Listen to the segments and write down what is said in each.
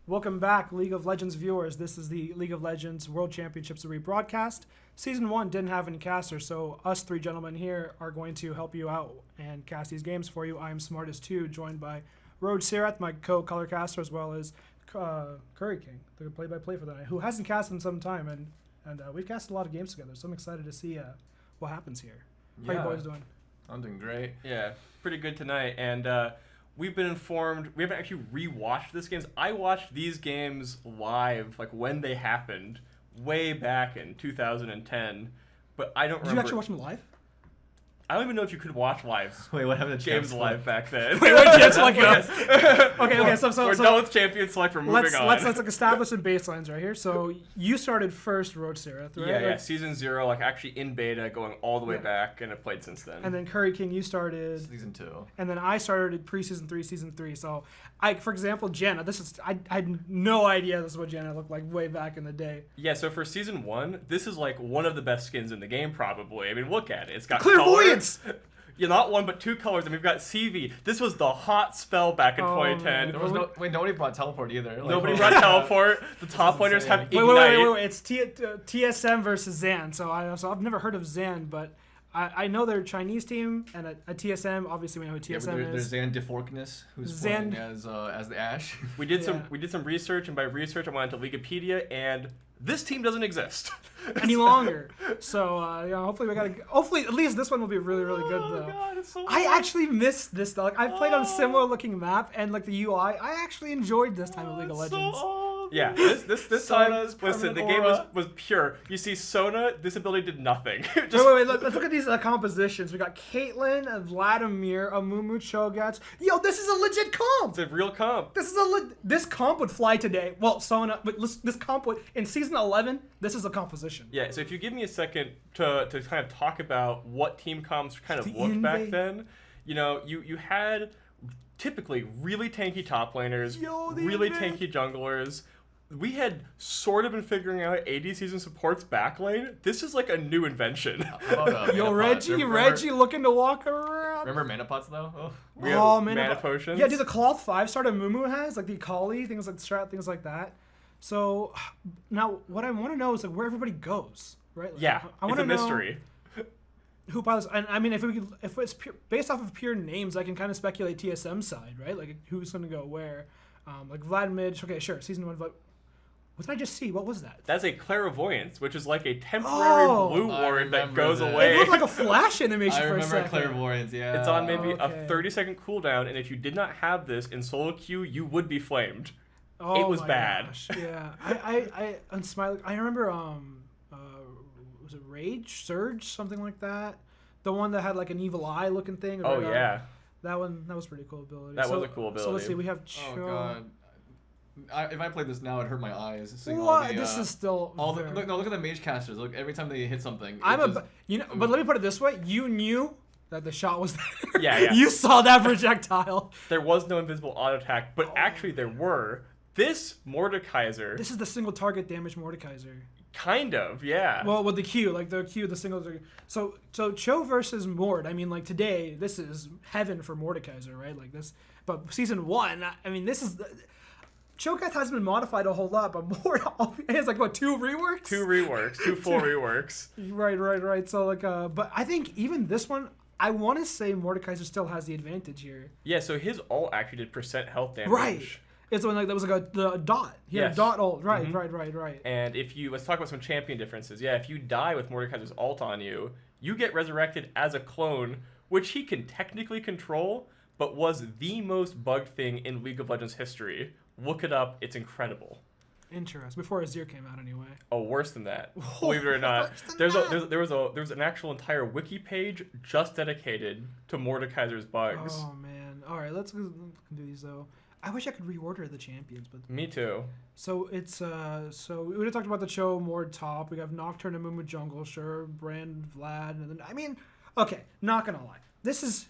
Welcome back, League of Legends viewers. This is the League of Legends World Championships rebroadcast. Season 1 didn't have any casters, so us three gentlemen here are going to help you out and cast these games for you. I'm Smartest2, joined by Road Sirath, my co-color caster, as well as Curry King, the play-by-play for the night, who hasn't cast in some time, and we've casted a lot of games together, so I'm excited to see what happens here. How you boys doing? I'm doing great. Yeah, pretty good tonight, and we've been informed. We haven't actually rewatched this games. I watched these games live, like when they happened, way back in 2010. But I don't remember. Did you actually watch them live? I don't even know if you could watch live. Wait, what happened to games live back then? Wait, Champ Select? Okay. So we're done with Champion Select. We're moving on. Let's establish some baselines right here. So you started first, Road Sirath, right? Yeah. Season 0, like actually in beta, going all the way back, and I've played since then. And then Curry King, you started Season 2. And then I started pre-season 3, season 3. So for example, Janna. I had no idea this is what Janna looked like way back in the day. Yeah. So for season 1, this is like one of the best skins in the game, probably. I mean, look at it. It's got clairvoyance. Yeah, not one but two colors, and we've got CV. This was the hot spell back in 2010. There was nobody brought teleport either. Like, Nobody brought teleport. The top laners have ignite. Wait. It's TSM versus XAN. So I've never heard of XAN, but I know they're a Chinese team, and a TSM. Obviously, we know who TSM There's is. Xan Deforkness, who's playing as the Ashe. We did some research, and by research, I went to Wikipedia, and this team doesn't exist any longer. So hopefully at least this one will be really good though. God, it's so I actually missed this though. Like I played on a similar looking map, and like the UI, I actually enjoyed this time of League of Legends. Yeah, this time, listen, the game aura. was pure. You see, Sona, this ability did nothing. Wait, let's look at these compositions. We got Caitlyn, Vladimir, Amumu, Cho'Gath. Yo, this is a legit comp! It's a real comp. This comp would fly today. Well, Sona, but this comp would, in Season 11, this is a composition. Yeah, so if you give me a second to kind of talk about what team comps kind of looked back then, you had typically really tanky top laners, really tanky junglers. We had sort of been figuring out ADCs and supports backlane. This is like a new invention. Yo, Reggie looking to walk around. Remember mana pots though? Mana potions. Yeah, dude, the cloth 5-star that Mumu has, like the Akali, things like Strat, things like that. So now what I want to know is like where everybody goes, right? Like, yeah, I it's a mystery. Who pilots? And I mean, if it's based off of pure names, I can kind of speculate TSM side, right? Like who's going to go where? Like Vladimir. Okay, sure. Season 1. What did I just see? What was that? That's a clairvoyance, which is like a temporary blue ward that goes away. It looked like a flash animation for a second. I remember clairvoyance, yeah. It's on maybe a 30-second cooldown, and if you did not have this in solo queue, you would be flamed. It was bad. Gosh. Yeah, I remember was it Rage, Surge, something like that? The one that had like an evil eye looking thing. Oh yeah. That was pretty cool ability. That was a cool ability. So let's see, we have Oh god. If I played this now, it'd hurt my eyes. This is still look at the mage casters. Look, every time they hit something. But let me put it this way: you knew that the shot was there. Yeah. You saw that projectile. There was no invisible auto attack, but actually there were. This Mordekaiser. This is the single target damage Mordekaiser. Kind of, yeah. Well, with the Q, the single target. So Cho versus Mord. I mean, like today, this is heaven for Mordekaiser, right? Like this. But season 1, I mean, this is. Cho'Gath hasn't been modified a whole lot, but Mord has like what, 2 reworks? 2 full reworks. Right. So like, but I think even this one, I want to say Mordekaiser still has the advantage here. Yeah. So his ult actually did % health damage. Right. It's when like that was like the dot. He had a dot ult. Right. And let's talk about some champion differences. Yeah. If you die with Mordekaiser's ult on you, you get resurrected as a clone, which he can technically control, but was the most bugged thing in League of Legends history. Look it up. It's incredible. Interesting. Before Azir came out, anyway. Oh, worse than that. Believe it or not, there was an actual entire wiki page just dedicated to Mordekaiser's bugs. Oh man. All right, let's do these though. I wish I could reorder the champions, but me too. So it's so we would have talked about the show Mord top. We have Nocturne and Mumu jungle, sure, Brand, Vlad, and then I mean, okay, not gonna lie, this is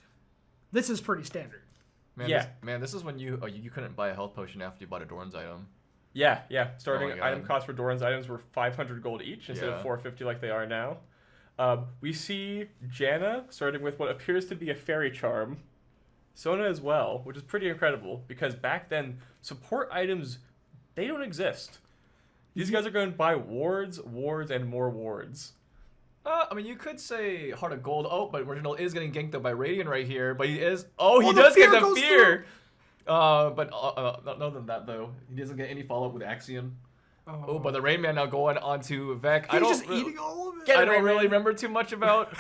pretty standard. This is when you couldn't buy a health potion after you bought a Doran's item. Yeah. Starting item costs for Doran's items were 500 gold each instead of 450 like they are now. We see Janna starting with what appears to be a fairy charm. Sona as well, which is pretty incredible because back then support items they don't exist. These guys are going to buy wards, and more wards. I mean, you could say Heart of Gold. Oh, but Reginald is getting ganked though by Radiant right here. But he is. Oh, he does get the fear. But other than that though, he doesn't get any follow up with XAN. Oh, but the Rain Man now going onto Vec. He's just eating all of it. I don't really remember too much about.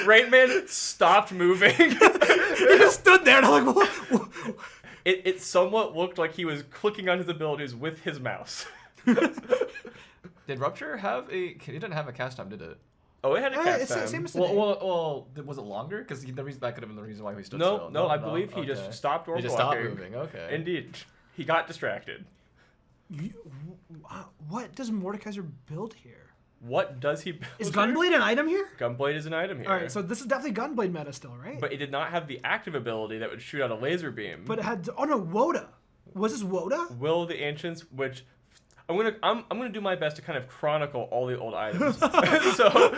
Rain Man stopped moving. He just stood there and I'm like, what? It somewhat looked like he was clicking on his abilities with his mouse. Did Rupture have a? He didn't have a cast time, did it? Oh, it had a cast It's the time. same as today. Well, was it longer? Because that could have been the reason why he stood still. No, I believe he just stopped or He just stopped moving. Okay. Indeed, he got distracted. What does Mordekaiser build here? What does he build? Is Gunblade an item here? Gunblade is an item here. All right, so this is definitely Gunblade meta still, right? But it did not have the active ability that would shoot out a laser beam. But it had. Oh no, Woda. Was this Woda? Will of the Ancients, which I'm gonna do my best to kind of chronicle all the old items. So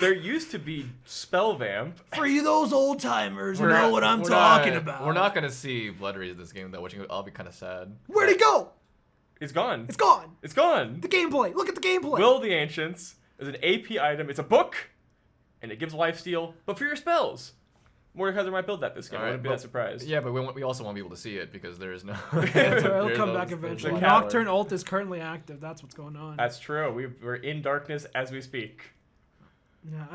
there used to be Spell Vamp. For you those old timers who know what I'm talking about. We're not gonna see Blood Rage this game though, which I'll be kind of sad. Where'd it go? It's gone. It's gone. It's gone. The gameplay. Look at the gameplay. Will of the Ancients is an AP item. It's a book, and it gives lifesteal, but for your spells. Mordekaiser might build that this game. I wouldn't be that surprised. Yeah, but we also want people to see it because there is no. It'll come back eventually. Nocturne ult is currently active. That's what's going on. That's true. We're in darkness as we speak. Yeah.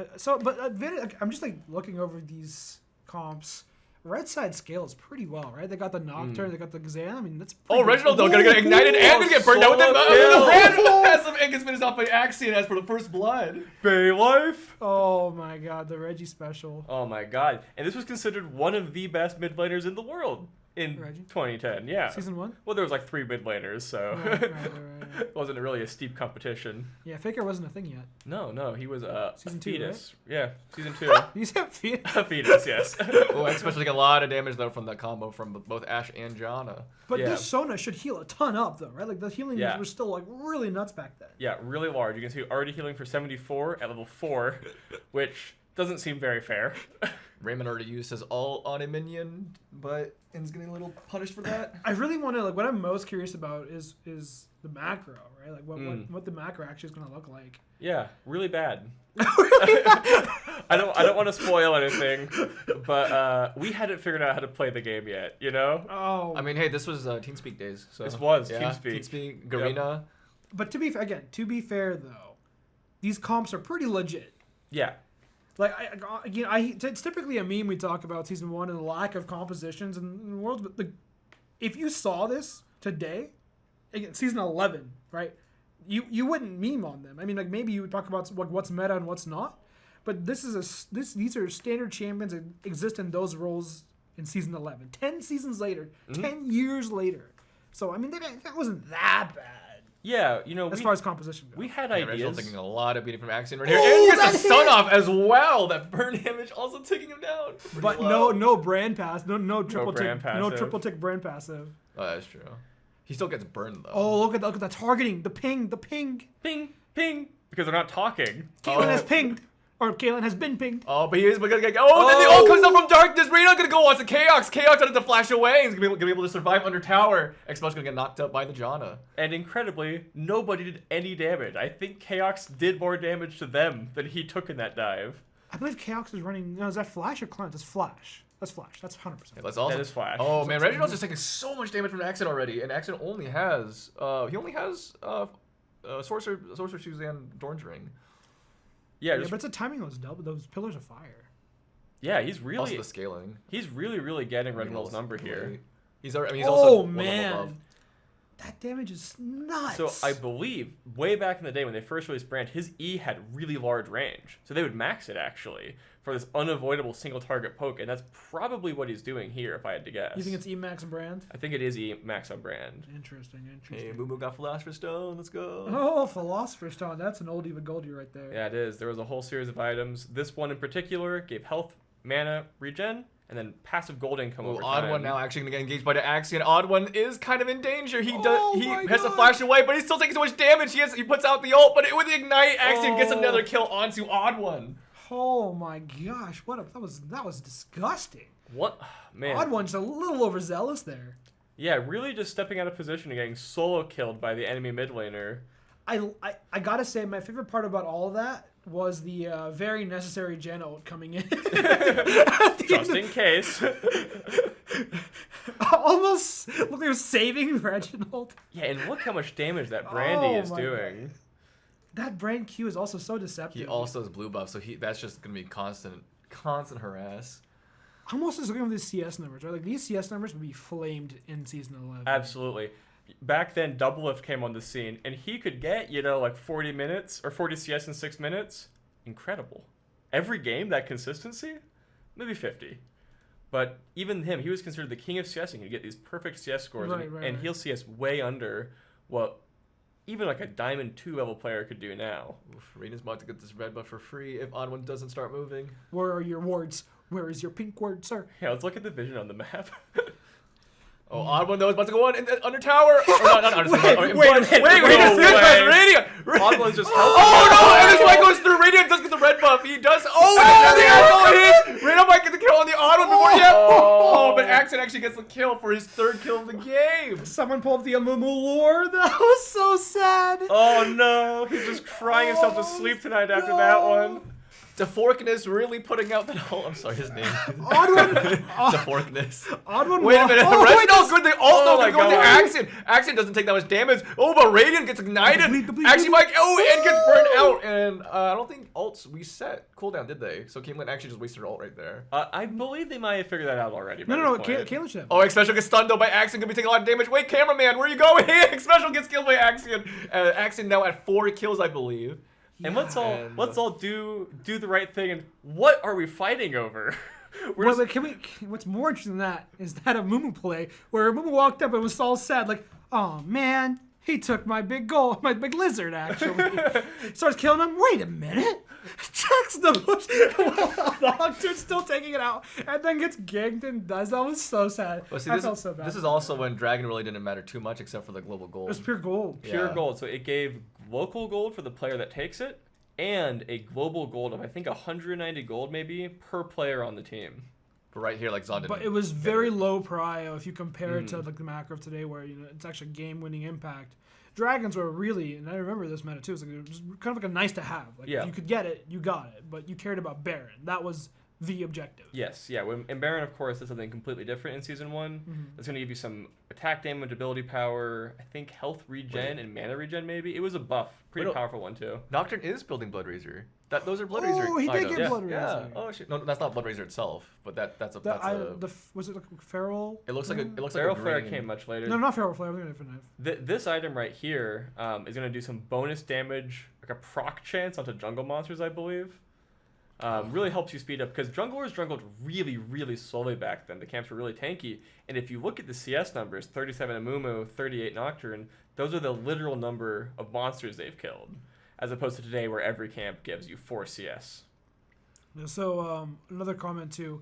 I'm just like looking over these comps. Red side scales pretty well, right? They got the Nocturne, they got the XAN. I mean, that's pretty Reginald though gonna get ignited and gonna get burned out with them. The passive and gets finished off by XAN as for the first blood. Bay life. Oh my god, the Reggie special. Oh my god, and this was considered one of the best mid laners in the world in 2010. Yeah. Season 1? Well, there was like 3 mid laners, so Right. it wasn't really a steep competition. Yeah, Faker wasn't a thing yet. No, he was Season a 2, fetus. Right? Yeah, Season 2. You said fetus? A fetus, yes. Oh, especially a lot of damage though from that combo from both Ashe and Janna. But this Sona should heal a ton up though, right? Like the healing Yeah. were still like really nuts back then. Yeah, really large. You can see already healing for 74 at level 4, which doesn't seem very fair. Raymond already used his ult on a minion, but is getting a little punished for that. I really want to what I'm most curious about is the macro, right? Like what the macro actually is going to look like. Yeah, really bad. I don't want to spoil anything, but we hadn't figured out how to play the game yet, you know? Oh. I mean, hey, this was TeamSpeak days. So this was TeamSpeak. TeamSpeak, Garena. But to be fair though, these comps are pretty legit. Yeah. Like it's typically a meme we talk about season 1 and the lack of compositions in worlds. But like, if you saw this today, again, season 11, right? You wouldn't meme on them. I mean, like maybe you would talk about like what's meta and what's not. But these are standard champions that exist in those roles in season 11. 10 seasons later, 10 years later. So I mean that wasn't that bad. Yeah, as far as composition goes. We had Reginald ideas. taking a lot of beating from XAN right here. And gets the stun off as well. That burn damage also taking him down. But no brand pass. No triple tick brand passive. Oh, that's true. He still gets burned though. Oh, look at the targeting. The ping. Ping, ping. Because they're not talking. Caitlyn has pinged. Or Caitlyn has been pinged. Oh, but he is gonna get. Oh, then the ult comes up from darkness. Reno gonna go onto Chaos. Chaos doesn't have to flash away. He's gonna be able to survive under tower. Xbox gonna get knocked up by the Janna. And incredibly, nobody did any damage. I think Chaos did more damage to them than he took in that dive. I believe Chaos is running. No, is that Flash or Cleanse? That's Flash. That's 100%. Yeah, that's awesome. That is Flash. Oh man, Reginald's just taking so much damage from XAN already, and XAN only has Sorcerer Shoes and Dorn's Ring. Yeah, but it's a timing those pillars of fire. Yeah, he's really also the scaling. He's really getting Reginald's number here. He's also one level above. That damage is nuts. So I believe way back in the day when they first released Brand, his E had really large range. So they would max it actually for this unavoidable single target poke, and that's probably what he's doing here if I had to guess. You think it's E max Brand? I think it is E max on Brand. Interesting. Hey, Moo got Philosopher's Stone. Let's go. Oh, Philosopher's Stone. That's an oldie but goldie right there. Yeah, it is. There was a whole series of items. This one in particular gave health, mana, regen, and then passive gold income over time. Odd One now actually gonna get engaged by the XAN. Odd One is kind of in danger. He has to flash away, but he's still taking so much damage. He puts out the ult, but with the ignite, XAN gets another kill onto Odd One. Oh my gosh, that was disgusting. What man? Odd One's a little overzealous there. Yeah, really just stepping out of position and getting solo killed by the enemy mid laner. I gotta say, my favorite part about all of that was the very necessary Gen ult coming in. Just in case. Almost look like they're saving Reginald. Yeah, and look how much damage that Brandy is my doing. God. That Brand Q is also so deceptive. He also has blue buff, so that's just gonna be constant harass. I'm also just looking at these CS numbers, right? Like these CS numbers would be flamed in season 11. Absolutely. Back then, Doublelift came on the scene, and he could get, like 40 minutes or 40 CS in 6 minutes. Incredible. Every game, that consistency, maybe 50. But even him, he was considered the king of CS, and he'd get these perfect CS scores, and he'll CS way under what even like a Diamond 2 level player could do now. Reyna's about to get this red buff for free if Odd1 doesn't start moving. Where are your wards? Where is your pink ward, sir? Yeah, let's look at the vision on the map. Oh, Odd1 though is about to go on under tower. Or not under tower. Wait, he just gets Radiant. Odd1's just helping. Oh no! And his fight goes through. Radiant does get the red buff. He does. Oh, and the apple hits. Radiant might get the kill on the Odd1 before he. Oh, but XAN actually gets the kill for his 3rd kill of the game. Someone pulled up the Amumu lore. That was so sad. Oh no! He's just crying himself to sleep tonight after that one. Deforkness really putting out that whole. I'm sorry, his name. Odd1. Deforkness. Odd1. Wait a minute. Reginald's good. They all know they're going to God. Axion. Axion doesn't take that much damage. Oh, but Radiant gets ignited. Actually, Mike. Oh, and gets burned out. And I don't think ults reset cooldown, did they? So Caitlyn actually just wasted her ult right there. I believe they might have figured that out already. No. Caitlyn should have. Oh, Special gets stunned though by Axion. Gonna be taking a lot of damage. Wait, cameraman, where are you going? Special gets killed by Axion. Axion now at 4 kills, I believe. And let's all do the right thing. And what are we fighting over? What's more interesting than that is that Amumu play where Amumu walked up and was all sad, like, oh man, he took my big lizard actually. Starts killing him. Wait a minute. Checks the bush while the Hunter's still taking it out, and then gets ganked and dies. That was so sad. Well, see, I felt so bad. This is also when Dragon really didn't matter too much except for the global gold. It was pure gold. Pure gold. So it gave local gold for the player that takes it, and a global gold of I think 190 gold maybe per player on the team. But right here, like Zon didn't. But it was very low prio if you compare it to like the macro of today, where it's actually game-winning impact. Dragons were really, and I remember this meta too. It was kind of like a nice to have. Like if you could get it, you got it. But you cared about Baron. That was the objective. Yes, yeah. And Baron, of course, is something completely different in Season 1. It's going to give you some attack damage, ability power, I think health regen and mana regen maybe. It was a buff. Pretty powerful one, too. Nocturne is building Blood Razor. Those are Blood Razor. Oh, he did items. get Blood Razor. Yeah. Oh shit. No, that's not Blood Razor itself, but that's a. Was it like Feral? It looks like a Feral green. Flare came much later. No, not Feral Flare. I was thinking of a different knife. This item right here is going to do some bonus damage, like a proc chance onto jungle monsters, I believe. Really helps you speed up, because junglers jungled really, really slowly back then. The camps were really tanky. And if you look at the CS numbers, 37 Amumu, 38 Nocturne, those are the literal number of monsters they've killed, as opposed to today where every camp gives you 4 CS. So another comment too.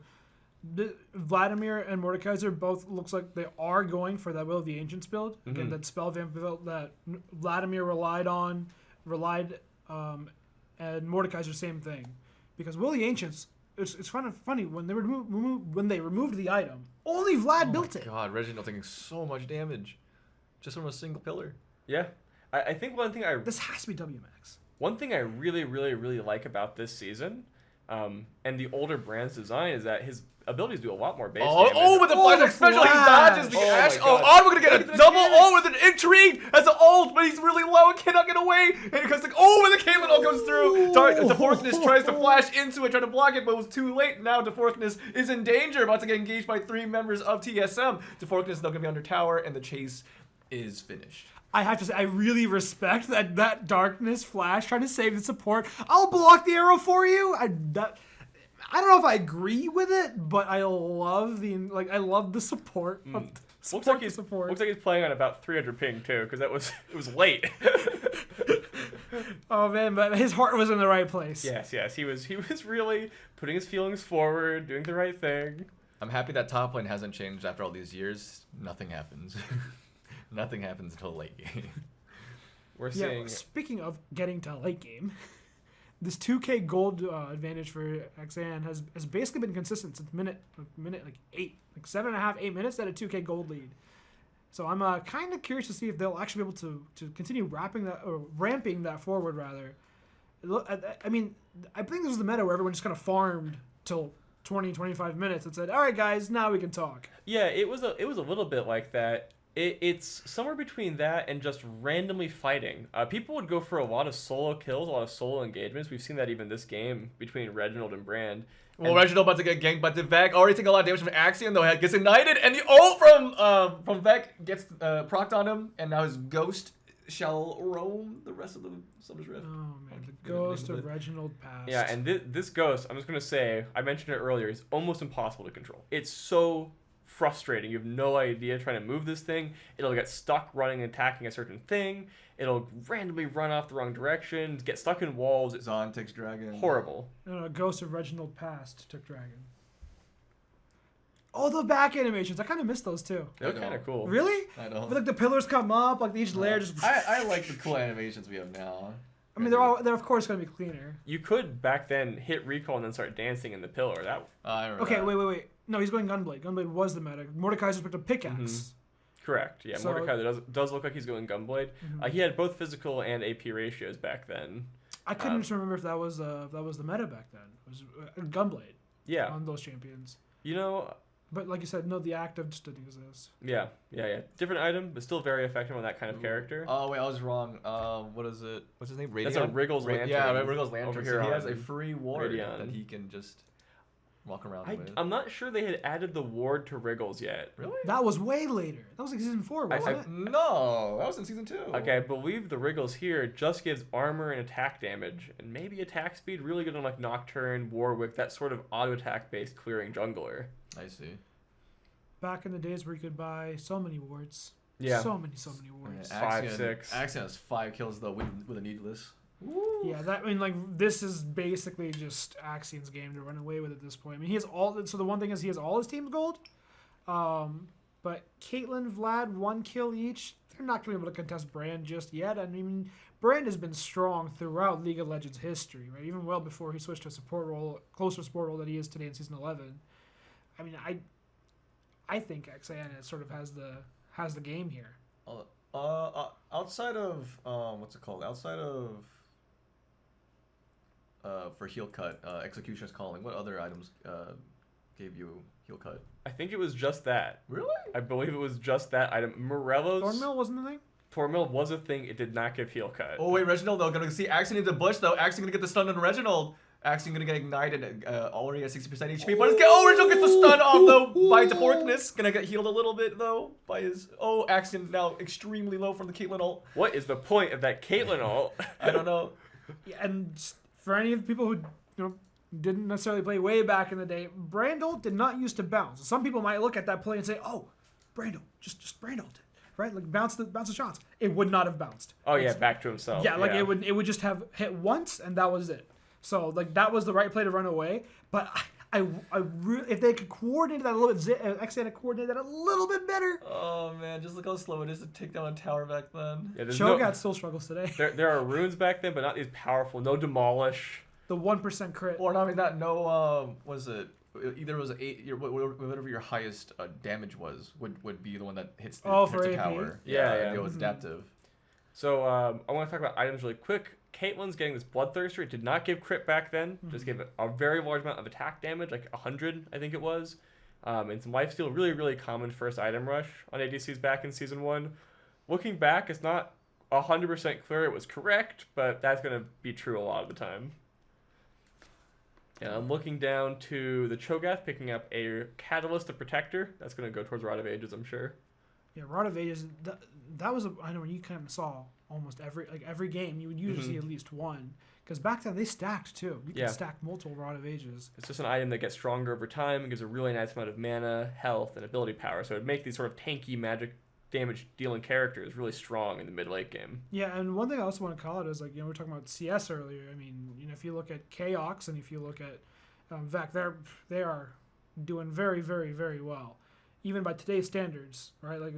Vladimir and Mordekaiser both looks like they are going for that Will of the Ancients build. Again, that spell vamp build that Vladimir relied, and Mordekaiser same thing. Because Will of the Ancients, it's kind of funny when they removed the item. Only Vlad built it. God, Reginald taking so much damage, just from a single pillar. Yeah, I think this has to be WMAX. One thing I really, really, really like about this season, and the older Brand's design, is that his abilities do a lot more base damage. With the flash special, he dodges the Ash. We're gonna get a double with an intrigue as an ult, but he's really low and cannot get away. And it goes like, when the Caitlyn ult goes through. Sorry, Deforkness tries to flash into it, trying to block it, but it was too late. Now Deforkness is in danger, about to get engaged by 3 members of TSM. Deforkness is now gonna be under tower, and the chase is finished. I have to say, I really respect that darkness flash trying to save the support. I'll block the arrow for you. I don't know if I agree with it, but I love the support. Looks like he's playing on about 300 ping too, because it was late. Oh man, but his heart was in the right place. Yes, he was really putting his feelings forward, doing the right thing. I'm happy that top lane hasn't changed after all these years. Nothing happens. Nothing happens until late game. We're seeing. Speaking of getting to late game, this 2K gold advantage for XAN has basically been consistent since minute like 8, like 7.5, 8 minutes at a 2K gold lead. So I'm kind of curious to see if they'll actually be able to continue ramping that forward rather. I mean, I think this was the meta where everyone just kind of farmed till 20, 25 minutes and said, all right, guys, now we can talk. Yeah, it was a little bit like that. It's somewhere between that and just randomly fighting. People would go for a lot of solo kills, a lot of solo engagements. We've seen that even this game between Reginald and Brand. Well, Reginald about to get ganked, but the Vec already taking a lot of damage from Axion, though. Gets ignited, and the ult from Vec gets procced on him, and now his ghost shall roam the rest of the Summer's Rift. Oh, man, the ghost of Reginald passed. Yeah, and this ghost, I'm just going to say, I mentioned it earlier, is almost impossible to control. It's so frustrating. You have no idea trying to move this thing. It'll get stuck running and attacking a certain thing. It'll randomly run off the wrong direction, get stuck in walls. It's Zon takes Dragon. horrible. No, Ghost of Reginald passed took Dragon. Oh, the back animations. I kind of missed those too. They're kind of cool. Really? I know. But like the pillars come up, like each layer just. I like the cool animations we have now. I mean, they're of course going to be cleaner. You could back then hit recall and then start dancing in the pillar. That I remember Okay, that. wait. No, he's going Gunblade. Gunblade was the meta. Mordekaiser just picked a pickaxe. correct. Yeah, So- Mordecai does look like he's going Gunblade. He had both physical and AP ratios back then. I couldn't just remember if that was the meta back then. It was Gunblade Yeah, on those champions. you know, But like you said, no, the active just didn't exist. yeah. Different item, but still very effective on that kind of character. Oh wait, I was wrong. What is it? What's his name? Radion? That's a Wriggles Lantern. Yeah, Wriggles Lantern. over So here he has on a free ward Radion. that he can just walk around with. I'm not sure they had added the ward to Wriggles yet. Really? That was way later. That was like season 4, wasn't it? No, that was in season 2. Okay, I believe the Wriggles here just gives armor and attack damage, and maybe attack speed. Really good on like Nocturne, Warwick, that sort of auto attack based clearing jungler. I see. Back in the days where you could buy so many wards. Yeah. So many wards. Yeah, 5, 6. Axion has 5 kills though with a needless. Yeah, this is basically just Axion's game to run away with at this point. I mean, he has all. So the one thing is he has all his team's gold, but Caitlyn, Vlad, 1 kill each. They're not going to be able to contest Brand just yet. I mean, Brand has been strong throughout League of Legends history, right? Even well before he switched to a support role, closer support role that he is today in season 11. I mean, I think XAN sort of has the game here. Outside of what's it called? Outside of for heal cut, Executioner's Calling. What other items gave you heal cut? I think it was just that. Really? I believe it was just that item. Morello's Thornmill wasn't the thing? Thornmill was a thing. It did not give heal cut. Oh wait, Reginald though. Gonna see Axion in the bush though. Axion gonna get the stun on Reginald. Axion gonna get ignited. Already at 60% HP. But Reginald gets the stun off though by Deforkness. Gonna get healed a little bit though by his. Oh, Axion now extremely low from the Caitlyn ult. What is the point of that Caitlyn ult? I don't know. Yeah, and for any of the people who didn't necessarily play way back in the day, Brandle did not used to bounce. Some people might look at that play and say, "Oh, Brandle, just Brandle did, right? Like bounce the shots." It would not have bounced. Oh yeah, back to himself. Yeah, like it would just have hit once and that was it. So like that was the right play to run away. But if they could coordinate that a little bit, XAN had coordinated that a little bit better. Oh man, just look how slow it is to take down a tower back then. Yeah, there's Shogat still struggles today. There are runes back then, but not these powerful. No demolish. The 1% crit. Or not even that. No, was it? Either it was whatever your highest damage was would be the one that hits the, for hits the AP? tower. Yeah. It was adaptive. So I want to talk about items really quick. Caitlyn's getting this Bloodthirster. It did not give crit back then. Just gave it a very large amount of attack damage, like 100, I think it was. And some lifesteal, really, really common first item rush on ADCs back in Season 1. Looking back, it's not 100% clear it was correct, but that's going to be true a lot of the time. And I'm looking down to the Cho'Gath, picking up a Catalyst, a Protector. That's going to go towards Rod of Ages, I'm sure. Yeah, Rod of Ages. That was I know when you kind of saw almost every game, you would usually see at least one. Because back then they stacked too. You could stack multiple Rod of Ages. It's just an item that gets stronger over time and gives a really nice amount of mana, health, and ability power. So it would make these sort of tanky magic damage dealing characters really strong in the mid-late game. Yeah, and one thing I also want to call it is we were talking about CS earlier. I mean, if you look at Chaox and if you look at Vec, they are doing very, very, very well, even by today's standards, right? Like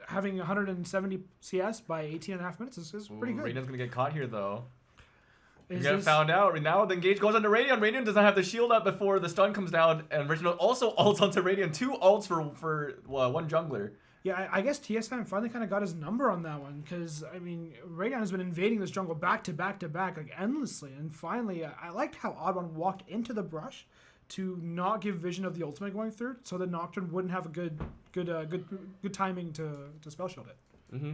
having 170 CS by 18.5 minutes is pretty good. Radiant's gonna get caught here though. Is You're found out. Now the engage goes onto Radiant. Radiant does not have the shield up before the stun comes down, and Reginald also ults onto Radiant. 2 ults for one jungler. Yeah, I guess TSM finally kind of got his number on that one because, I mean, Radeon has been invading this jungle back to back to back, like endlessly. And finally, I liked how Odd1 walked into the brush to not give vision of the ultimate going through so that Nocturne wouldn't have a good timing to spell shield it. Mm-hmm.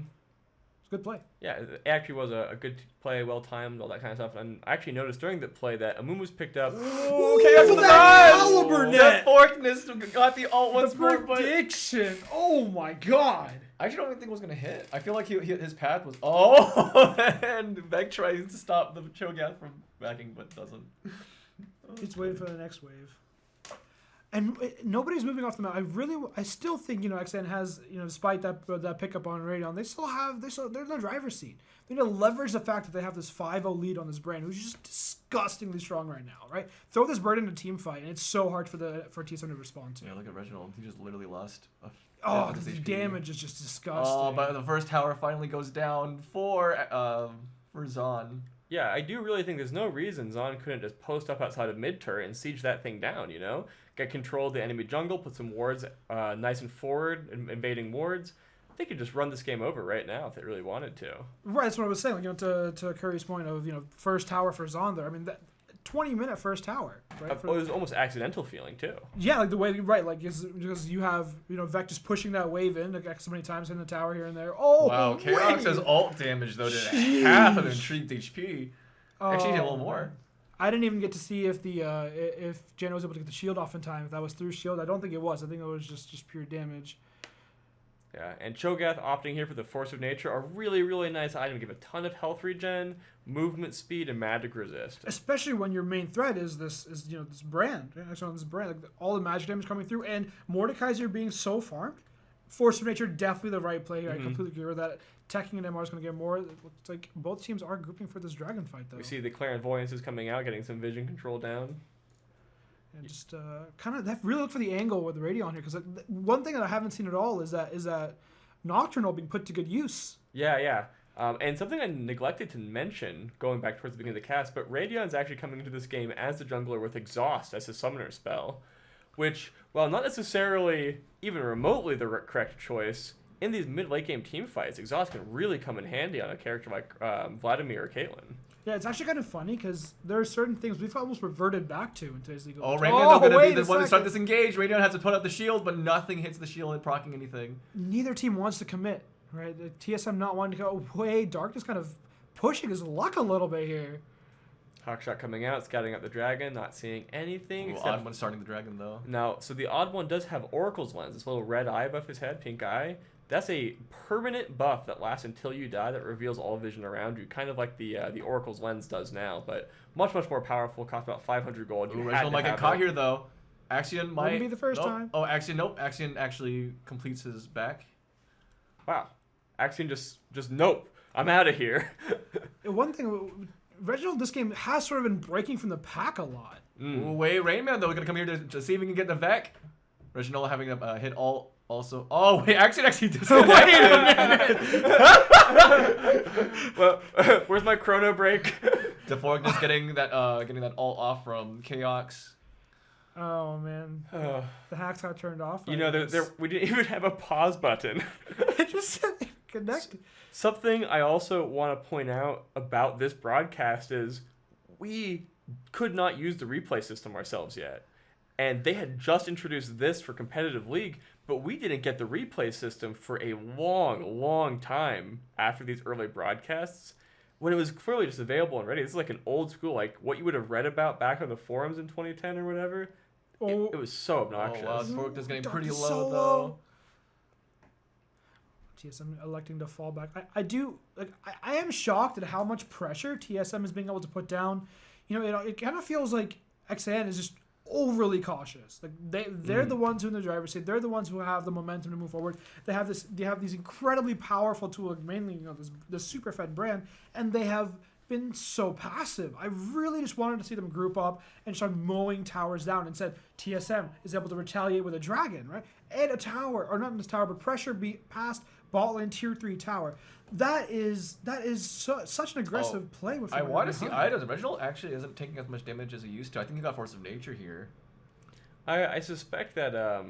It's a good play. Yeah, it actually was a good play, well timed, all that kind of stuff. And I actually noticed during the play that Amumu's picked up. Ooh, chaos with the Caliber knives! net! The forkness got the ult once more, but Prediction! Oh my god! I actually don't even think it was gonna hit. I feel like his path was and Vec tries to stop the Cho'Gath from backing, but doesn't. He's waiting for the next wave. And nobody's moving off the map. I still think, XAN has, despite that pickup on Radeon, they're in the driver's seat. They need to leverage the fact that they have this 5-0 lead on this brand, who's just disgustingly strong right now, right? Throw this bird into a team fight, and it's so hard for TSM to respond to. Yeah, look at Reginald. He just literally lost. The damage is just disgusting. Oh, but the first tower finally goes down for Zon. Yeah, I do really think there's no reason Zon couldn't just post up outside of mid turret and siege that thing down, Get control of the enemy jungle, put some wards nice and forward, invading wards. They could just run this game over right now if they really wanted to. Right, that's what I was saying. To Curry's point of, first tower for Zon there. I mean, that 20-minute first tower, right? It was almost accidental feeling too. Yeah, like the way, right, like because you have, Vec just pushing that wave in like so many times in the tower here and there. Oh, wow, Chaos has ult damage though to half of Intrigued HP. Actually, a little more. I didn't even get to see if if Jano was able to get the shield off in time. If that was through shield, I don't think it was. I think it was just pure damage. Yeah, and Cho'Gath opting here for the Force of Nature, a really, really nice item. Give a ton of health regen, movement speed, and magic resist. Especially when your main threat is this brand. Actually, on this brand, like all the magic damage coming through, and Mordekaiser being so farmed. Force of Nature definitely the right play here. I completely agree with that. Teching and MR is going to get more. It looks like both teams are grouping for this dragon fight, though. We see the Clairvoyance is coming out, getting some vision control down. And just kind of really look for the angle with the Radeon here, because one thing that I haven't seen at all is that Nocturnal being put to good use. Yeah. And something I neglected to mention, going back towards the beginning of the cast, but Radion's actually coming into this game as the jungler with Exhaust as his summoner spell, which, while not necessarily even remotely the correct choice, in these mid-late game team fights, Exhaust can really come in handy on a character like Vladimir or Caitlyn. Yeah, it's actually kind of funny because there are certain things we've almost reverted back to in today's League of Legends. Legends. Radeon's going to be the one to start this engage. Radeon has to put up the shield, but nothing hits the shield and proccing anything. Neither team wants to commit, right? The TSM not wanting to go away. Darkness kind of pushing his luck a little bit here. Hawkshot coming out, scouting out the dragon, not seeing anything. Odd1 starting the dragon, though. Now, so the Odd1 does have Oracle's Lens, this little red eye above his head, pink eye. That's a permanent buff that lasts until you die that reveals all vision around you, kind of like the Oracle's Lens does now, but much more powerful, costs about 500 gold. Reginald might get caught here, though. Axion might... Wouldn't be the first time. Oh, Axion, nope. Axion actually completes his back. Wow. Axion just nope. I'm out of here. One thing, Reginald this game has sort of been breaking from the pack a lot. Ooh, wait, Rainman, though, we're going to come here to see if we can get the Vec. Reginald having a hit all... Also, oh wait, Axion actually disconnected. Wait a minute. Well, where's my chrono break? DeForgness getting that all off from Chaos. Oh man, the hacks got turned off. We didn't even have a pause button. It just said connected. Something I also want to point out about this broadcast is we could not use the replay system ourselves yet. And they had just introduced this for competitive league, but we didn't get the replay system for a long time after these early broadcasts when it was clearly just available and ready. This is like an old school, like what you would have read about back on the forums in 2010 or whatever. It was so obnoxious. Oh, wow, Fork is getting pretty low, so though. TSM electing to fall back. I am shocked at how much pressure TSM is being able to put down. It kind of feels like XAN is just overly cautious. Like they're the ones who in the driver's seat. They're the ones who have the momentum to move forward. They have these incredibly powerful tools, mainly this super fed brand, and they have been so passive. I really just wanted to see them group up and start mowing towers down. And said TSM is able to retaliate with a dragon, right? And a tower, or not in this tower, but pressure beat past bot lane tier 3 tower. That is such an aggressive play. I want to see items. Reginald actually isn't taking as much damage as he used to. I think he got Force of Nature here. I suspect that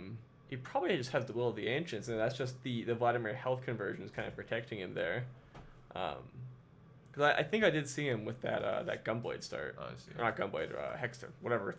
he probably just has the will of the ancients, and that's just the Vladimir health conversion is kind of protecting him there. Because I think I did see him with that Gunblade start. Oh, I see. Or not Gunblade, Hextech, whatever.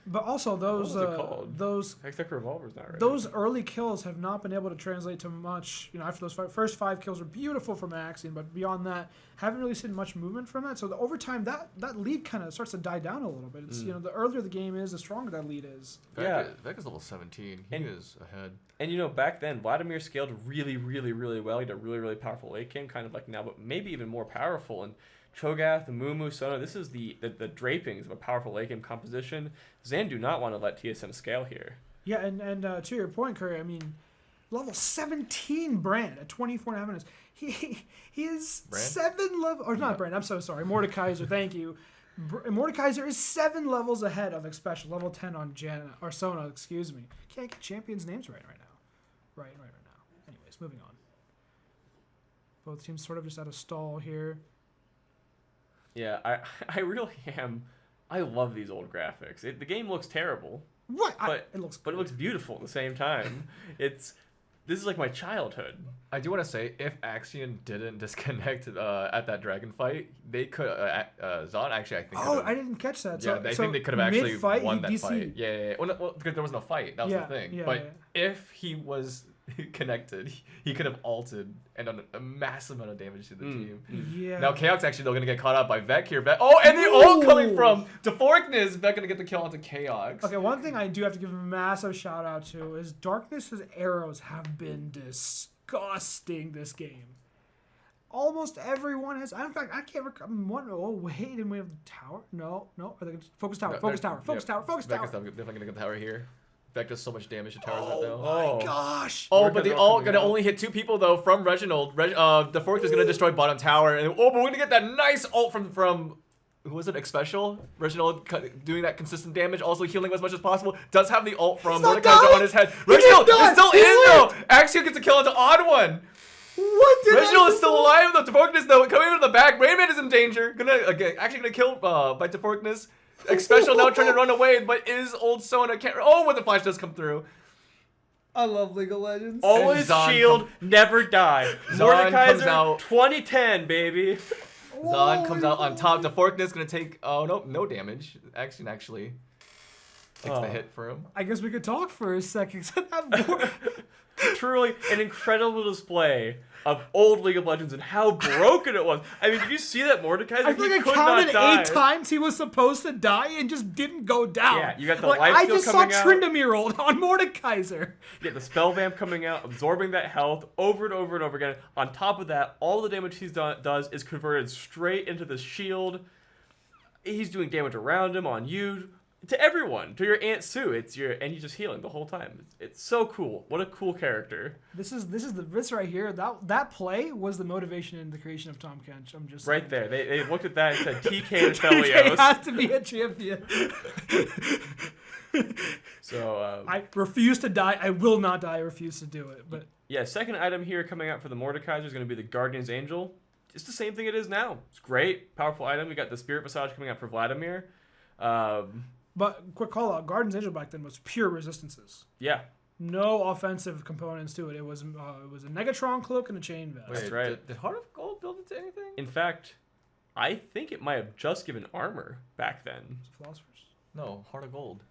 But also those What was it called? those Hextech Revolver's not right. those early kills have not been able to translate to much. After those first 5 kills were beautiful from Axion, but beyond that, haven't really seen much movement from that. So over time, that lead kind of starts to die down a little bit. It's the earlier the game is, the stronger that lead is. Vec is level 17. He is ahead. And back then, Vladimir scaled really, really, really well. He had a really, really powerful late game, kind of like now, but maybe even more powerful. And Cho'Gath, Mumu, Sona, this is the drapings of a powerful late game composition. Zan do not want to let TSM scale here. Yeah, and to your point, Curry, I mean, level 17 Brand at 24.5 minutes. He is Brand? 7 level, or not Brand, I'm so sorry, Mordekaiser, thank you. Mordekaiser is 7 levels ahead of Xpecial, level 10 on Sona, excuse me. Can't get champions' names right now. Right now. Anyways, moving on. Both teams sort of just at a stall here. Yeah, I really am. I love these old graphics. The game looks terrible. What? It looks beautiful at the same time. This is like my childhood. I do want to say, if Axion didn't disconnect at that dragon fight, they could. Zon actually, I think. Oh, I didn't catch that. Yeah, I think they could have actually won that fight. Yeah. Well, because there was no fight. That was the thing. But if he was connected, he could have ulted and done a massive amount of damage to the team. Yeah. Now Chaos actually though gonna get caught up by Vec here. Oh, and the ult coming from Deforkness. Vec gonna get the kill onto Chaos. Okay, one thing I do have to give a massive shout out to is Darkness's arrows have been disgusting this game. Almost everyone has. In fact, I can't remember. Oh wait, and we have the tower. No. Are they focus tower? Focus tower. Focus tower. Vec is definitely gonna get the tower here. Vec does so much damage to towers right now. Oh my gosh! Oh, but the ult gonna only hit 2 people though from Reginald. The fork is gonna destroy bottom tower, and but we're gonna get that nice ult from who was it? Xpecial? Reginald doing that consistent damage, also healing as much as possible. Does have the ult from Mordekaiser on his head. Reginald is still in though. Axion gets a kill onto Odd One. What? Reginald is still alive though. Deforkness though coming into the back. Rayman is in danger. Actually gonna kill by Deforkness. Xpecial now trying to run away, but is old Sona can't. Oh, when the flash does come through. I love League of Legends. Always shield, never die. Mordekaiser 2010, baby. Zon comes out on top. Deforkness gonna take. Oh no damage. Axion actually takes the hit for him. I guess we could talk for a second. Truly an incredible display of old League of Legends and how broken it was. I mean, did you see that Mordekaiser? I think I counted 8 times he was supposed to die and just didn't go down. Yeah, you got the life steal coming out. I just saw Tryndamere ult on Mordekaiser. You get the spell vamp coming out, absorbing that health over and over and over again. On top of that, all the damage he's does is converted straight into the shield. He's doing damage around him, on you, to everyone, to your Aunt Sue. And he's just healing the whole time. It's so cool. What a cool character. This right here. That play was the motivation in the creation of Tom Kench. I'm just right saying. there. They looked at that and said TK to Felios. TK has to be a champion. So I refuse to die. I will not die. I refuse to do it. But yeah, second item here coming out for the Mordekaiser is going to be the Guardian's Angel. It's the same thing it is now. It's great, powerful item. We got the Spirit Massage coming out for Vladimir. But quick call out, Guardian's Angel back then was pure resistances. Yeah. No offensive components to it. It was a Negatron cloak and a chain vest. That's right. Did Heart of Gold build into anything? In fact, I think it might have just given armor back then. Philosophers? No, Heart of Gold.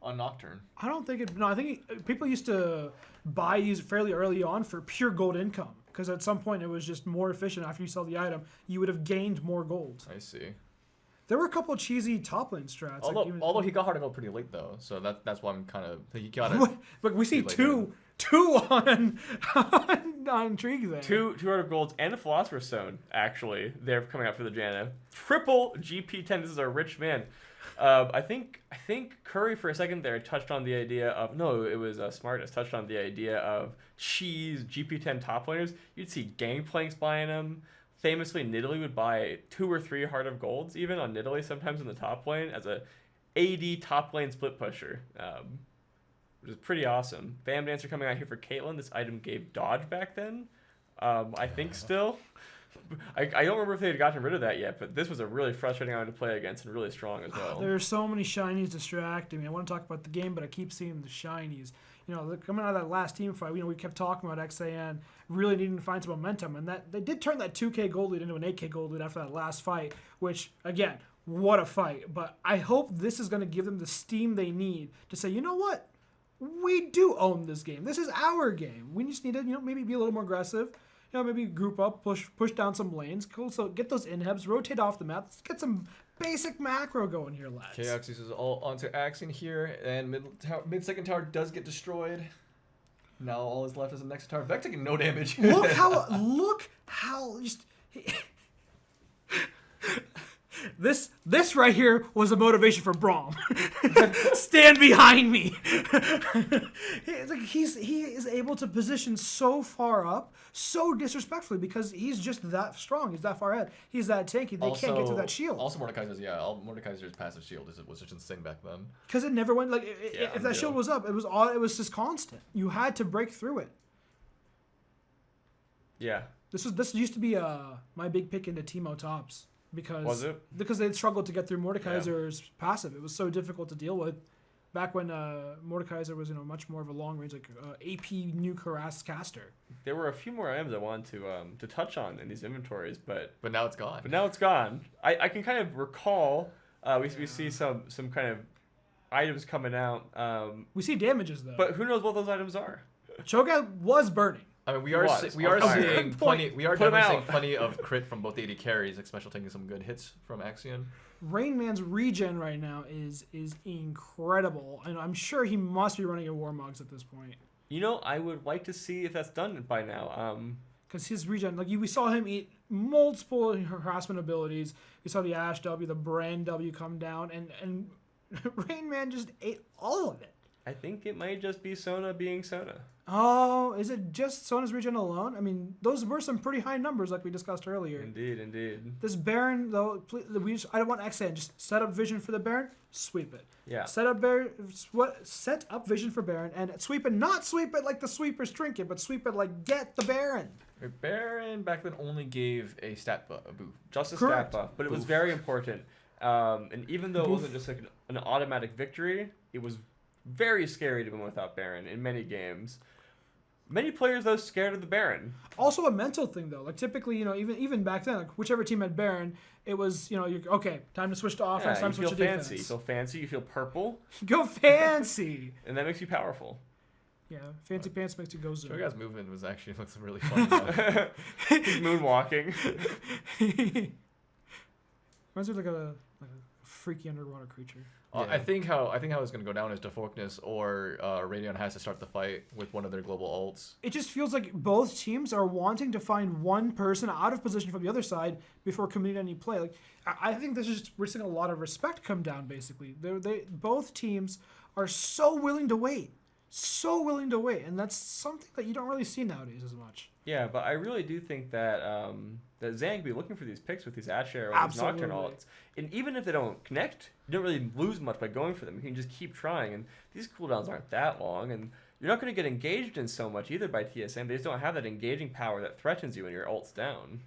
On Nocturne. I don't think it. No, I think people used to buy these fairly early on for pure gold income. Because at some point it was just more efficient after you sell the item. You would have gained more gold. I see. There were a couple of cheesy top lane strats. Although he got Heart of Gold pretty late though, so that's why I'm kind of he got it. But we see two on Intrigue there. Two Heart of Golds and a Philosopher's Stone actually. They're coming out for the Janna. Triple GP10. This is our rich man. I think Curry for a second there touched on the idea of it was Smartest touched on the idea of cheese GP10 top laners. You'd see Gangplanks buying them. Famously, Nidalee would buy 2 or 3 Heart of Golds even on Nidalee sometimes in the top lane as a AD top lane split pusher, which is pretty awesome. Bam Dancer coming out here for Caitlyn. This item gave dodge back then. I think still. I don't remember if they had gotten rid of that yet, but this was a really frustrating item to play against and really strong as well. There are so many shinies distracting me. I want to talk about the game, but I keep seeing the shinies. coming out of that last team fight, we kept talking about XAN really needing to find some momentum, and that they did turn that 2K gold lead into an 8K gold lead after that last fight, which, again, what a fight. But I hope this is going to give them the steam they need to say, you know what? We do own this game. This is our game. We just need to, maybe be a little more aggressive. Maybe group up, push down some lanes. Cool. So get those inhibs, rotate off the map. Let's get some basic macro going here, lads. Okay, Axios is all onto Axion here, and mid-second tower does get destroyed. Now all is left is the next tower. Vec taking no damage. Look how just this right here was a motivation for Braum. Stand behind me. He is able to position so far up, so disrespectfully, because he's just that strong. He's that far ahead. He's that tanky. They can't get through that shield. Also, Mordekaiser's passive shield was just insane back then. Because it never went if that shield was up, it was just constant. You had to break through it. Yeah. This used to be my big pick into Teemo tops. Was it? Because they struggled to get through Mordekaiser's passive. It was so difficult to deal with back when Mordekaiser was much more of a long range AP nuke harass caster. There were a few more items I wanted to touch on in these inventories, but now it's gone. I can kind of recall we see some kind of items coming out. We see damages though. But who knows what those items are? Cho'Gath was burning. I mean, we are seeing plenty. We are definitely seeing plenty of crit from both AD carries, especially taking some good hits from Axion. Rain Man's regen right now is incredible, and I'm sure he must be running a Warmogs at this point. I would like to see if that's done by now. Because his regen, we saw him eat multiple harassment abilities. We saw the Ash W, the Brand W come down, and Rain Man just ate all of it. I think it might just be Sona being Sona. Oh, is it just Sona's regen alone? I mean, those were some pretty high numbers like we discussed earlier. Indeed. This Baron, though, I don't want XAN. Just set up vision for the Baron, sweep it. Yeah. Set up vision for Baron, and sweep it. Not sweep it like the sweeper's trinket, but sweep it like get the Baron. Baron back then only gave a stat buff, a boof. Just a stat buff, but it was very important. And even though it wasn't just like an automatic victory, it was very scary to win without Baron in many games. Many players, though, scared of the Baron. Also a mental thing, though. Typically, even back then, whichever team had Baron, it was, you're okay, time to switch to offense, time to switch to defense. You feel fancy, you feel purple. Go fancy! And that makes you powerful. Yeah, fancy pants makes you go zoom. Cho'Gath's movement was actually looks really fun. He's moonwalking. Reminds me of like a freaky underwater creature. Yeah. I think how it's gonna go down is Defocness or Radion has to start the fight with one of their global ults. It just feels like both teams are wanting to find one person out of position from the other side before committing any play. I think this is we're seeing a lot of respect come down. Basically, both teams are so willing to wait, and that's something that you don't really see nowadays as much. Yeah, but I really do think that that XAN could be looking for these picks with these Ash Arrow and these Nocturne ults. And even if they don't connect, you don't really lose much by going for them. You can just keep trying, and these cooldowns aren't that long, and you're not going to get engaged in so much either by TSM. They just don't have that engaging power that threatens you when your ult's down.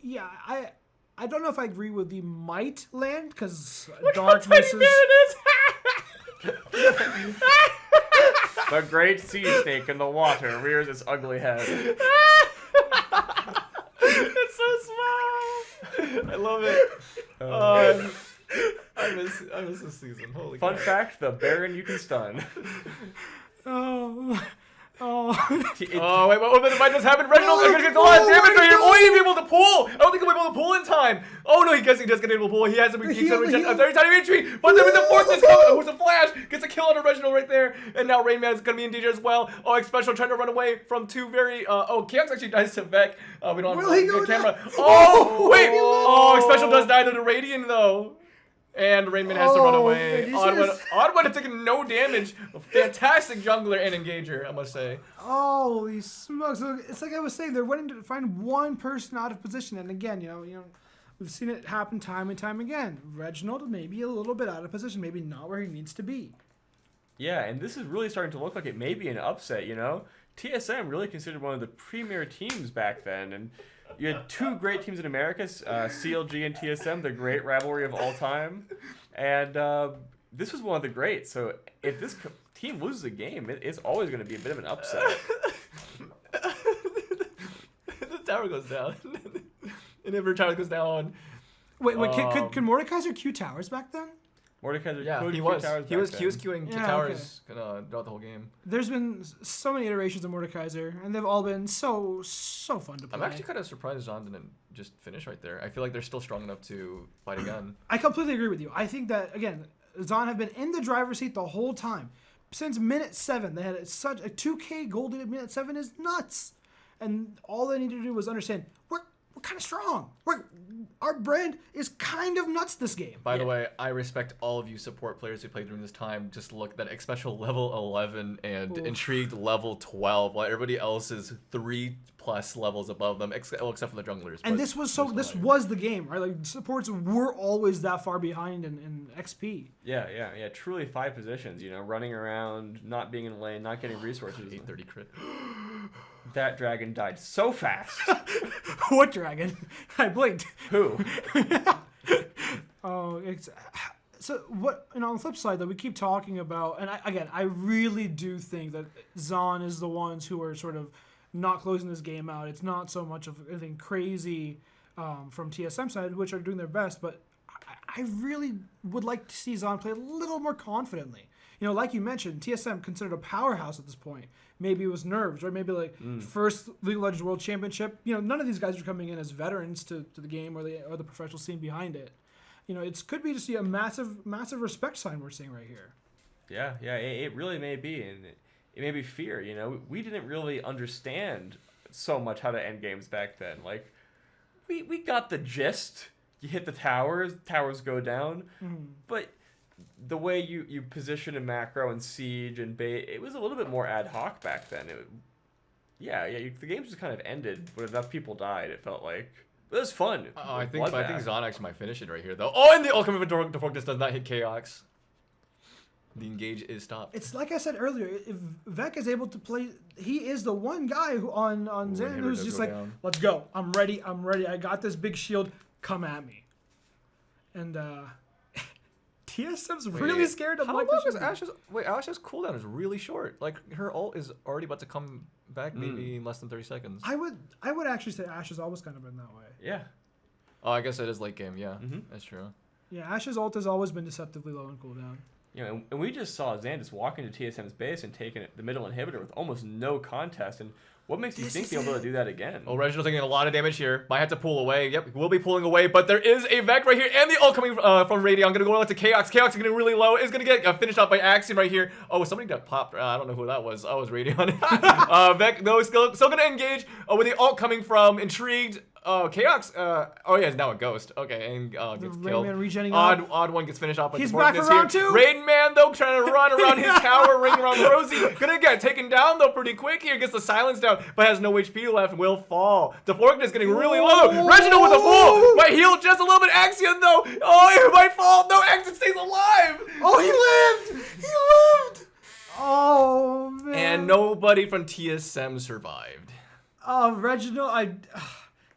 Yeah, I don't know if I agree with the might land, because darkness is... The great sea snake in the water rears its ugly head. It's so small. I love it. I miss this season. Holy Fun crap. fact: the Baron you can stun. Wait, what might just happen? Reginald is going to get a lot of damage right here. Oh, he'll be able to pull. I don't think he'll be able to pull in time. Oh, no, he does get able to pull. He has a very tiny entry. But then with the forces coming, who's a flash, gets a kill on Reginald right there. And now Rain Man is going to be in danger as well. Oh, Special trying to run away from two very, Chaos actually dies to Vec. We don't have a good camera. Oh, wait. Oh, Special does die to the Radiant, though. And Raymond has to run away. Oddwood has taken no damage. A fantastic jungler and engager, I must say. Holy smokes. So it's like I was saying, they're wanting to find one person out of position. And again, we've seen it happen time and time again. Reginald may be a little bit out of position, maybe not where he needs to be. Yeah, and this is really starting to look like it may be an upset, TSM really considered one of the premier teams back then, and you had two great teams in America, CLG and TSM, the great rivalry of all time, and this was one of the greats. So if this team loses a game, it's always going to be a bit of an upset. The tower goes down. And if her tower goes down. Wait, could Mordekaiser queue towers back then? Mordekaiser Yeah, he was. He was queuing towers throughout the whole game. There's been so many iterations of Mordekaiser, and they've all been so fun to play. I'm actually kind of surprised Zahn didn't just finish right there. I feel like they're still strong enough to fight again. I completely agree with you. I think that, again, Zahn have been in the driver's seat the whole time. Since minute 7, they had such a 2K gold at minute 7 is nuts. And all they needed to do was understand, we're kind of strong. Our brand is kind of nuts this game. By the way, I respect all of you support players who played during this time. Just look at Special level 11 and Intrigued level 12, while everybody else is 3+ levels above them, except for the junglers. And this was the game, right? Like, supports were always that far behind in XP. Yeah. Truly 5 positions, running around, not being in lane, not getting resources. 830 crit. That dragon died so fast. What dragon? I blinked. Who? So what? And on the flip side, though, we keep talking about, and I really do think that Zahn is the ones who are sort of not closing this game out. It's not so much of anything crazy from TSM side, which are doing their best, but I really would like to see Zahn play a little more confidently. Like you mentioned, TSM considered a powerhouse at this point. Maybe it was nerves, or maybe first League of Legends World Championship. None of these guys are coming in as veterans to the game or the professional scene behind it. It could be just a massive respect sign we're seeing right here. Yeah, it really may be, and it may be fear. We didn't really understand so much how to end games back then. Like, we got the gist. You hit the towers go down, but the way you position a macro and siege and bait, it was a little bit more ad hoc back then. The game just kind of ended when enough people died. It felt like it was fun. I think Zahn actually might finish it right here though. Oh, and the ultimate Defocus does not hit Chaos. The engage is stopped. It's like I said earlier. If Vec is able to play, he is the one guy who on Zen who's just like, let's go. I'm ready. I got this big shield. Come at me. And TSM's really scared of like Ashe's cooldown is really short. Like, her ult is already about to come back maybe in less than 30 seconds. I would actually say Ashe has always kind of been that way. Yeah. Oh, I guess it is late game. Yeah, that's true. Yeah, Ashe's ult has always been deceptively low in cooldown. And we just saw Xan walk into TSM's base and taking the middle inhibitor with almost no contest. And what makes you think he'll be able to do that again? Oh, Reginald's taking a lot of damage here. Might have to pull away. Yep, we'll be pulling away, but there is a Vec right here, and the ult coming from Radion. Gonna go on to Chaos. Chaos is getting really low. Is gonna get finished off by Axion right here. Oh, somebody got popped. I don't know who that was. Oh, it was Radion. Vec, no, still gonna engage with the ult coming from Intrigued. Chaos. Yeah, it's now a ghost. Okay, and gets killed. Odd one gets finished off. But he's back around too. Rain Man though, trying to run around his tower, ring around Rosie. Gonna get taken down though pretty quick here. Gets the silence down, but has no HP left. Will fall. Deforked is getting really low. Reginald with a pull. Might heal just a little bit. Axion though. Oh, he might fall. No, Axion stays alive. Oh, he lived. Oh man. And nobody from TSM survived. Oh, Reginald,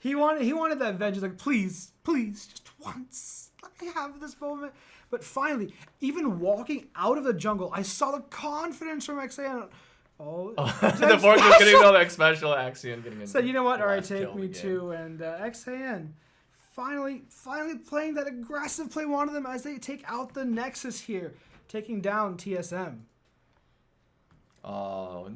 He wanted that vengeance. Like, please, just once, let me have this moment. But finally, even walking out of the jungle, I saw the confidence from XAN. The fork was getting all that special Axion getting in. Said, you know what? All right, take me too. And XAN finally playing that aggressive play. One of them as they take out the Nexus here, taking down TSM. Oh.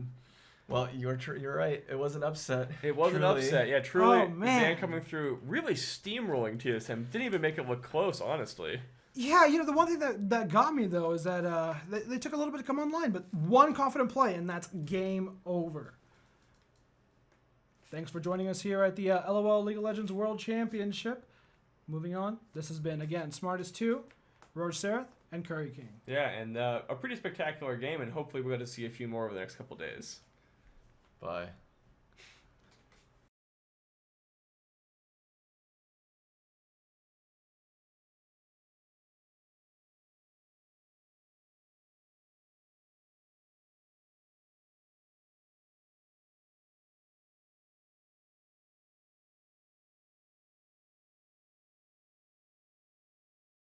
Well, you're right. It was an upset. It was an upset. Yeah, truly. Oh, man. Xan coming through, really steamrolling TSM. Didn't even make it look close, honestly. Yeah, the one thing that got me, though, is that they took a little bit to come online, but one confident play, and that's game over. Thanks for joining us here at the LOL League of Legends World Championship. Moving on, this has been, again, Smartest2, Roach Serath, and Curry King. Yeah, and a pretty spectacular game, and hopefully we're going to see a few more over the next couple days. Bye.